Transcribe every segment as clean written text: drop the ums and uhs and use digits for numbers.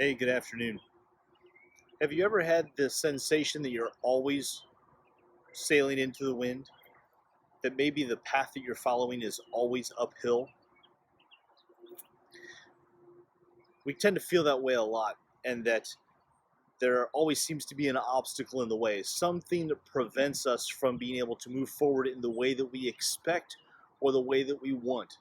Hey, good afternoon. Have you ever had the sensation that you're always sailing into the wind? That maybe the path that you're following is always uphill? We tend to feel that way a lot, and that there always seems to be an obstacle in the way, something that prevents us from being able to move forward in the way that we expect or the way that we want.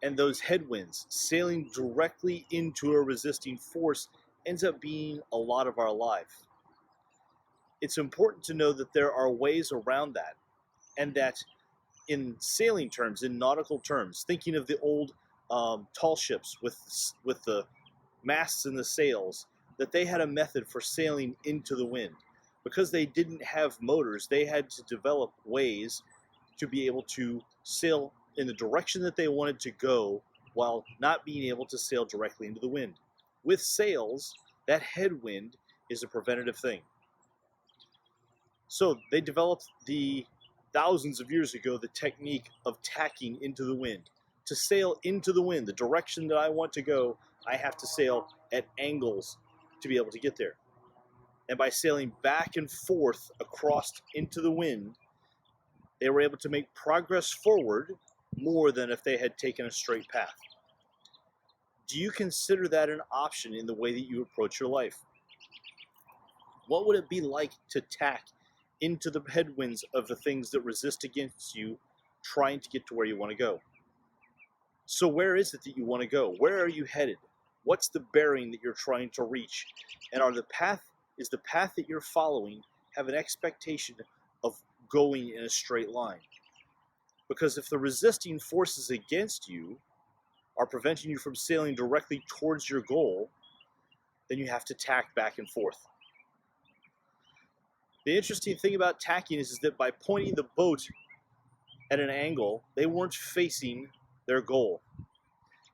And those headwinds, sailing directly into a resisting force, ends up being a lot of our life. It's important to know that there are ways around that, and that in sailing terms, in nautical terms, thinking of the old tall ships with the masts and the sails, that they had a method for sailing into the wind. Because they didn't have motors, they had to develop ways to be able to sail in the direction that they wanted to go while not being able to sail directly into the wind. With sails, that headwind is a preventative thing. So they developed thousands of years ago the technique of tacking into the wind. To sail into the wind, the direction that I want to go, I have to sail at angles to be able to get there. And by sailing back and forth across into the wind, they were able to make progress forward more than if they had taken a straight path. Do you consider that an option in the way that you approach your life? What would it be like to tack into the headwinds of the things that resist against you, trying to get to where you want to go? So where is it that you want to go? Where are you headed? What's the bearing that you're trying to reach? And is the path that you're following have an expectation of going in a straight line? Because if the resisting forces against you are preventing you from sailing directly towards your goal, then you have to tack back and forth. The interesting thing about tacking is that by pointing the boat at an angle, they weren't facing their goal.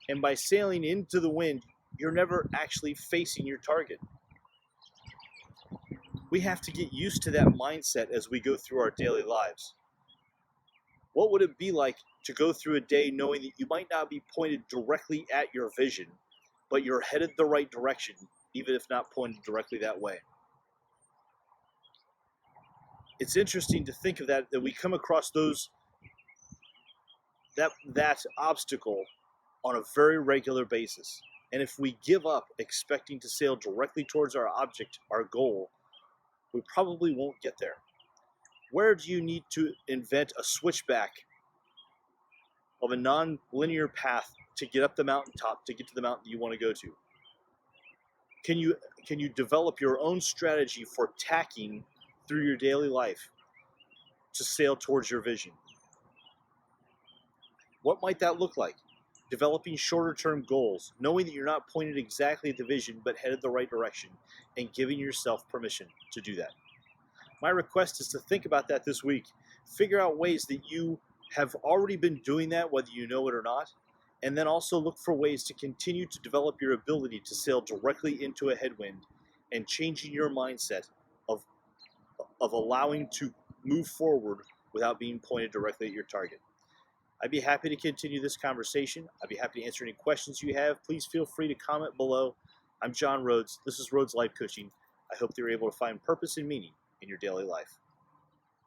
And by sailing into the wind, you're never actually facing your target. We have to get used to that mindset as we go through our daily lives. What would it be like to go through a day knowing that you might not be pointed directly at your vision, but you're headed the right direction, even if not pointed directly that way? It's interesting to think of that we come across that obstacle on a very regular basis. And if we give up expecting to sail directly towards our object, our goal, we probably won't get there. Where do you need to invent a switchback of a non-linear path to get up the mountaintop, to get to the mountain you want to go to? Can you develop your own strategy for tacking through your daily life to sail towards your vision? What might that look like? Developing shorter term goals, knowing that you're not pointed exactly at the vision but headed the right direction, and giving yourself permission to do that. My request is to think about that this week. Figure out ways that you have already been doing that, whether you know it or not, and then also look for ways to continue to develop your ability to sail directly into a headwind and changing your mindset of allowing to move forward without being pointed directly at your target. I'd be happy to continue this conversation. I'd be happy to answer any questions you have. Please feel free to comment below. I'm John Rhoads. This is Rhoads Life Coaching. I hope that you're able to find purpose and meaning in your daily life.